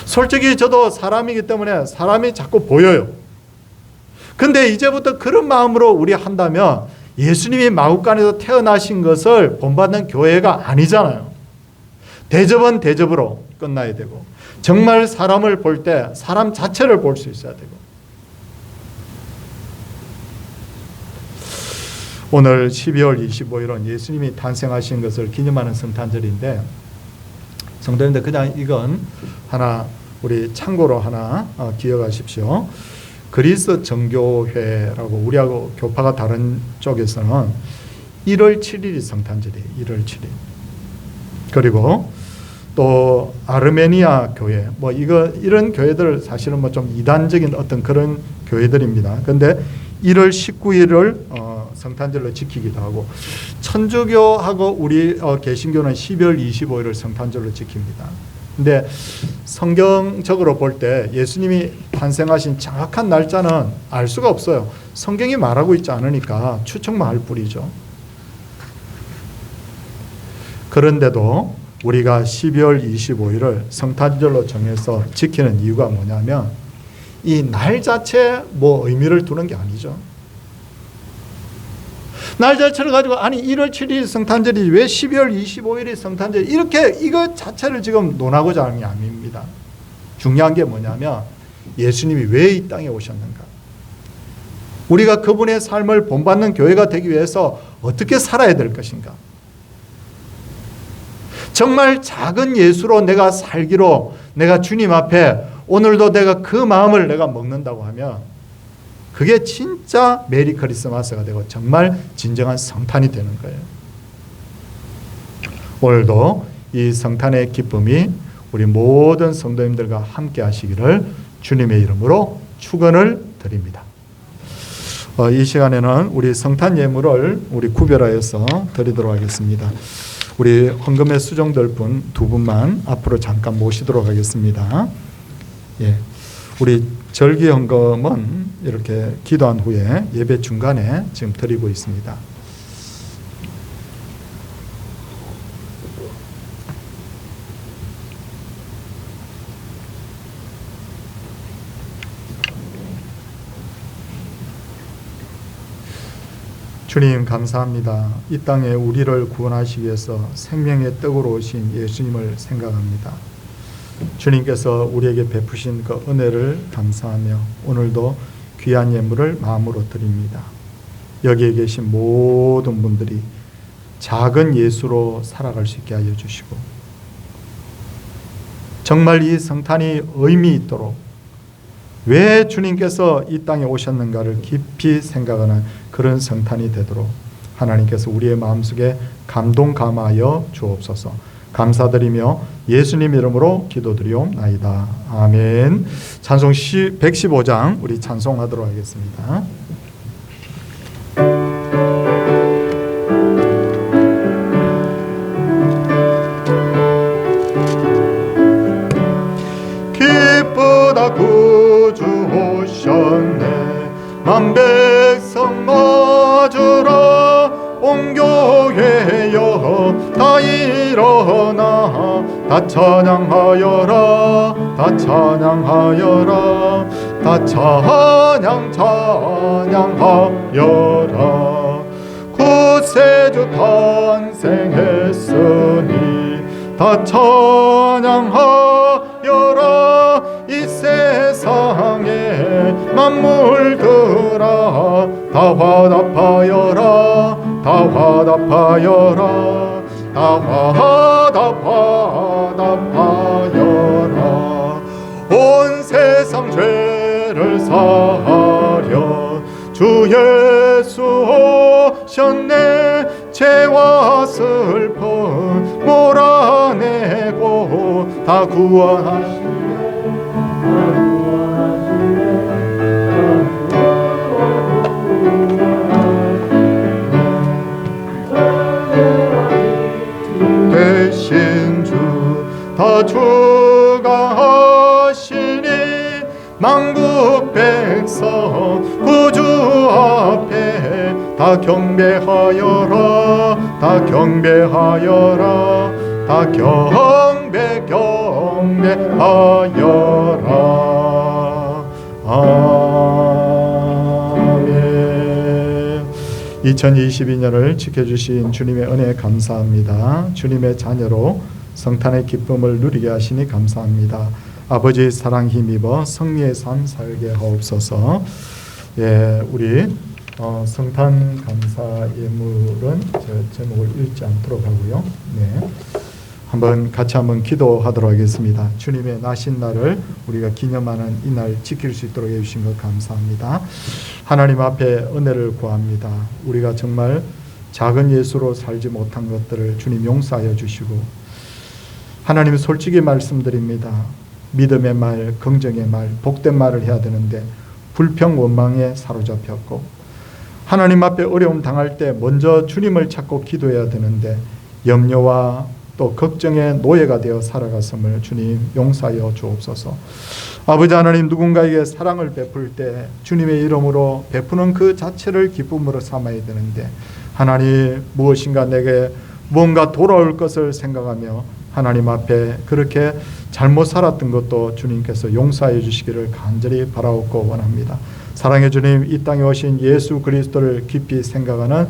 [SPEAKER 1] 솔직히 저도 사람이기 때문에 사람이 자꾸 보여요. 근데 이제부터 그런 마음으로 우리 한다면 예수님이 마구간에서 태어나신 것을 본받는 교회가 아니잖아요. 대접은 대접으로 끝나야 되고, 정말 사람을 볼 때 사람 자체를 볼 수 있어야 되고. 오늘 12월 25일은 예수님이 탄생하신 것을 기념하는 성탄절인데, 성도님들 그냥 이건 하나 우리 참고로 하나 기억하십시오. 그리스 정교회라고, 우리하고 교파가 다른 쪽에서는 1월 7일이 성탄절이에요. 1월 7일. 그리고 또 아르메니아 교회, 이런 교회들 사실은 좀 이단적인 어떤 그런 교회들입니다. 근데 1월 19일을 성탄절로 지키기도 하고, 천주교하고 우리 개신교는 12월 25일을 성탄절로 지킵니다. 근데 성경적으로 볼 때 예수님이 탄생하신 정확한 날짜는 알 수가 없어요. 성경이 말하고 있지 않으니까 추측만 할 뿐이죠. 그런데도 우리가 12월 25일을 성탄절로 정해서 지키는 이유가 뭐냐면, 이 날 자체에 의미를 두는 게 아니죠. 날 자체를 가지고 1월 7일 성탄절이지 왜 12월 25일이 성탄절이, 이렇게 이거 자체를 지금 논하고자 하는 게 아닙니다. 중요한 게 뭐냐면, 예수님이 왜 이 땅에 오셨는가, 우리가 그분의 삶을 본받는 교회가 되기 위해서 어떻게 살아야 될 것인가, 정말 작은 예수로 내가 살기로, 내가 주님 앞에 오늘도 내가 그 마음을 내가 먹는다고 하면 그게 진짜 메리 크리스마스가 되고 정말 진정한 성탄이 되는 거예요. 오늘도 이 성탄의 기쁨이 우리 모든 성도님들과 함께 하시기를 주님의 이름으로 축원을 드립니다. 이 시간에는 우리 성탄 예물을 우리 구별하여서 드리도록 하겠습니다. 우리 헌금에 수정될 분 두 분만 앞으로 잠깐 모시도록 하겠습니다. 예, 우리 절기 헌금은 이렇게 기도한 후에 예배 중간에 지금 드리고 있습니다. 주님 감사합니다. 이 땅에 우리를 구원하시기 위해서 생명의 떡으로 오신 예수님을 생각합니다. 주님께서 우리에게 베푸신 그 은혜를 감사하며 오늘도 귀한 예물을 마음으로 드립니다. 여기에 계신 모든 분들이 작은 예수로 살아갈 수 있게 하여 주시고, 정말 이 성탄이 의미 있도록 왜 주님께서 이 땅에 오셨는가를 깊이 생각하는 그런 성탄이 되도록 하나님께서 우리의 마음속에 감동 감하여 주옵소서. 감사드리며 예수님 이름으로 기도드리옵나이다. 아멘. 찬송 115장 우리 찬송하도록 하겠습니다. 기쁘다 구주 오셨네. 만백성 맞으라. 온 교회여 다 일어나. 다 찬양하여라. 다 찬양하여라. 다 찬양하여라. 구세주 탄생했으니 다 찬양하여라. 이 세상에 만물들아 다 화답하여라. 다 화답하여라. 다 화답하여라. 온 세상 죄를 사하려 주 예수 오셨네. 죄와 슬픔 몰아내고 다 구원하시네. 대신 주 다 주가 하시니 만국 백성 구주 앞에 다 경배하여라. 다 경배하여라. 다 경배하여라. 아멘. 2022년을 지켜주신 주님의 은혜에 감사합니다. 주님의 자녀로 성탄의 기쁨을 누리게 하시니 감사합니다. 아버지의 사랑 힘입어 승리의 삶 살게 하옵소서. 예, 우리 성탄 감사 예물은 제목을 읽지 않도록 하고요. 네, 같이 한번 기도하도록 하겠습니다. 주님의 나신 날을 우리가 기념하는 이 날 지킬 수 있도록 해주신 것 감사합니다. 하나님 앞에 은혜를 구합니다. 우리가 정말 작은 예수로 살지 못한 것들을 주님 용서하여 주시고, 하나님 솔직히 말씀드립니다. 믿음의 말, 긍정의 말, 복된 말을 해야 되는데 불평 원망에 사로잡혔고, 하나님 앞에 어려움 당할 때 먼저 주님을 찾고 기도해야 되는데 염려와 또 걱정의 노예가 되어 살아갔음을 주님 용서하여 주옵소서. 아버지 하나님, 누군가에게 사랑을 베풀 때 주님의 이름으로 베푸는 그 자체를 기쁨으로 삼아야 되는데, 하나님 무엇인가 내게 무언가 돌아올 것을 생각하며 하나님 앞에 그렇게 잘못 살았던 것도 주님께서 용서해 주시기를 간절히 바라옵고 원합니다. 사랑의 주님, 이 땅에 오신 예수 그리스도를 깊이 생각하는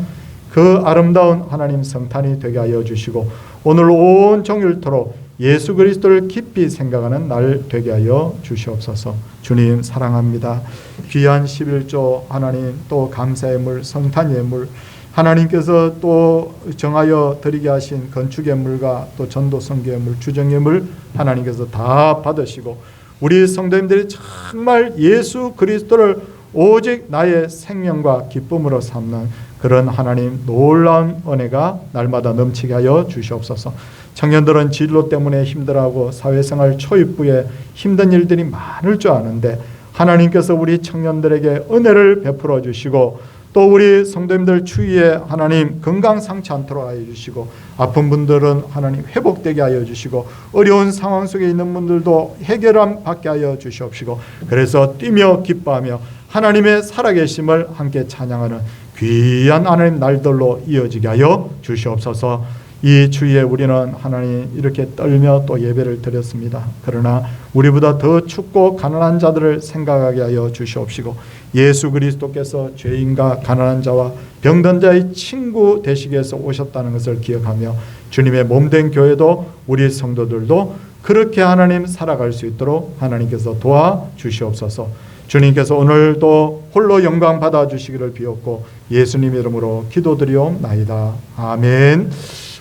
[SPEAKER 1] 그 아름다운 하나님 성탄이 되게 하여 주시고, 오늘 온 종일토록 예수 그리스도를 깊이 생각하는 날 되게 하여 주시옵소서. 주님 사랑합니다. 귀한 11조 하나님, 또 감사예물, 성탄예물, 하나님께서 또 정하여 드리게 하신 건축예물과 또 전도성교예물, 주정예물 하나님께서 다 받으시고, 우리 성도님들이 정말 예수 그리스도를 오직 나의 생명과 기쁨으로 삼는 그런 하나님 놀라운 은혜가 날마다 넘치게 하여 주시옵소서. 청년들은 진로 때문에 힘들어하고 사회생활 초입부에 힘든 일들이 많을 줄 아는데, 하나님께서 우리 청년들에게 은혜를 베풀어 주시고, 또 우리 성도님들 추위에 하나님 건강 상치 않도록 하여 주시고, 아픈 분들은 하나님 회복되게 하여 주시고, 어려운 상황 속에 있는 분들도 해결함 받게 하여 주시옵시고, 그래서 뛰며 기뻐하며 하나님의 살아계심을 함께 찬양하는 귀한 하나님 날들로 이어지게 하여 주시옵소서. 이 주위에 우리는 하나님 이렇게 떨며 또 예배를 드렸습니다. 그러나 우리보다 더 춥고 가난한 자들을 생각하게 하여 주시옵시고, 예수 그리스도께서 죄인과 가난한 자와 병든 자의 친구 되시기 위해서 오셨다는 것을 기억하며, 주님의 몸된 교회도 우리 성도들도 그렇게 하나님 살아갈 수 있도록 하나님께서 도와주시옵소서. 주님께서 오늘도 홀로 영광 받아주시기를 비옵고 예수님 이름으로 기도드리옵나이다. 아멘.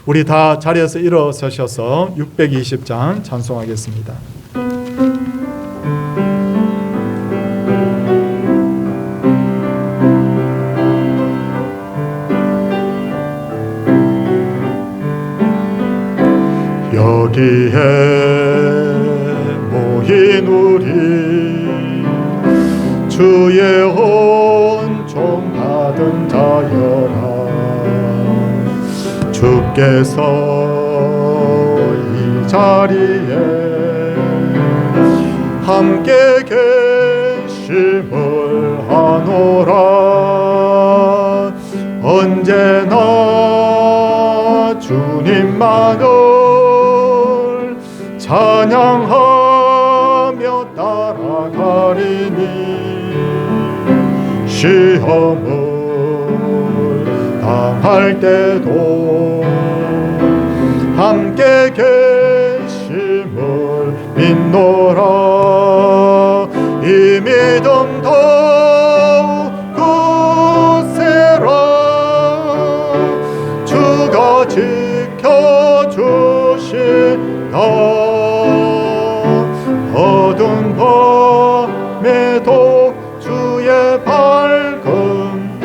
[SPEAKER 1] 우리 다 자리에서 일어서셔서 620장 찬송하겠습니다. 어디에 모인 우리 주의 온종 받은 자여라. 주께서 이 자리에 함께 계심을 아노라. 언제나 주님만을 찬양하며 따라가리니 시험을 당할 때도 함께 계심을 믿노라. 이 믿음 더욱 굳세라. 주가 지켜주시나. 어두운 밤에도 주의 밝음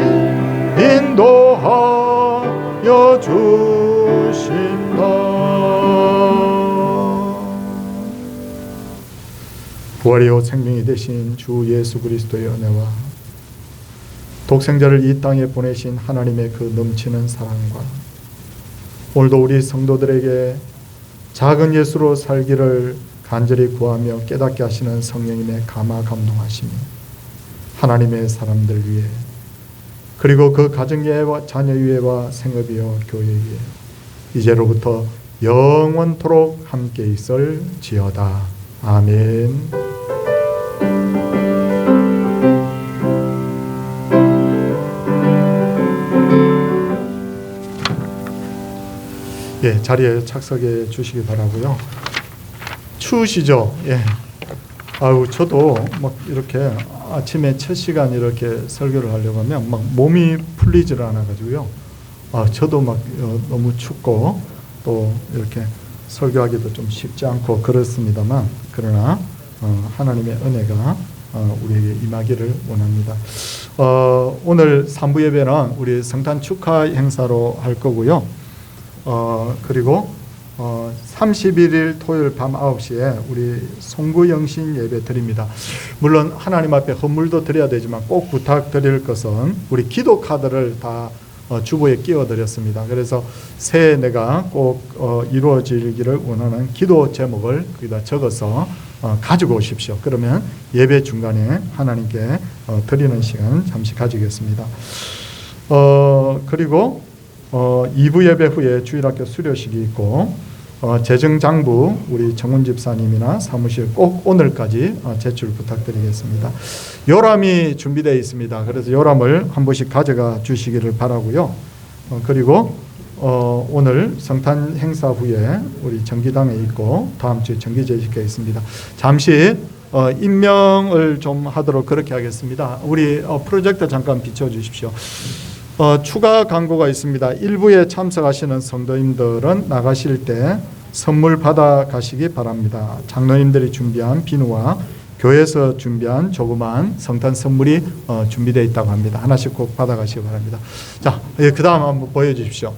[SPEAKER 1] 인도하여 주신다. 부활이요 생명이 되신 주 예수 그리스도의 은혜와 독생자를 이 땅에 보내신 하나님의 그 넘치는 사랑과 오늘도 우리 성도들에게 작은 예수로 살기를 간절히 구하며 깨닫게 하시는 성령님의 감화 감동하심이 하나님의 사람들 위해 그리고 그 가정 위에와 자녀 위에와 생업 위에와 교회 위에 이제로부터 영원토록 함께 있을지어다. 아멘. 예, 자리에 착석해 주시기 바라고요. 추우시죠? 예. 아유, 저도 막 이렇게 아침에 첫 시간 이렇게 설교를 하려고 하면 막 몸이 풀리질 않아 가지고요. 저도 막 너무 춥고 또 이렇게 설교하기도 좀 쉽지 않고 그렇습니다만 그러나 하나님의 은혜가 우리에게 임하기를 원합니다. 오늘 3부 예배는 우리 성탄 축하 행사로 할 거고요. 그리고 31일 토요일 밤 9시에 우리 송구영신 예배 드립니다. 물론 하나님 앞에 헌물도 드려야 되지만 꼭 부탁드릴 것은 우리 기도 카드를 다 주보에 끼워드렸습니다. 그래서 새해 내가 꼭 이루어지기를 원하는 기도 제목을 거기다 적어서 가지고 오십시오. 그러면 예배 중간에 하나님께 드리는 시간 잠시 가지겠습니다. 그리고 2부 예배 후에 주일학교 수료식이 있고 재정장부 우리 정훈 집사님이나 사무실 꼭 오늘까지 제출 부탁드리겠습니다. 요람이 준비되어 있습니다. 그래서 요람을 한 번씩 가져가 주시기를 바라고요. 그리고 오늘 성탄 행사 후에 우리 정기당에 있고 다음 주에 정기제식회 있습니다. 잠시 임명을 좀 하도록 그렇게 하겠습니다. 우리 프로젝터 잠깐 비춰주십시오. 추가 광고가 있습니다. 일부에 참석하시는 성도님들은 나가실 때 선물 받아 가시기 바랍니다. 장로님들이 준비한 비누와 교회에서 준비한 조그만 성탄 선물이 준비되어 있다고 합니다. 하나씩 꼭 받아 가시기 바랍니다. 자, 그 다음 한번 보여주십시오.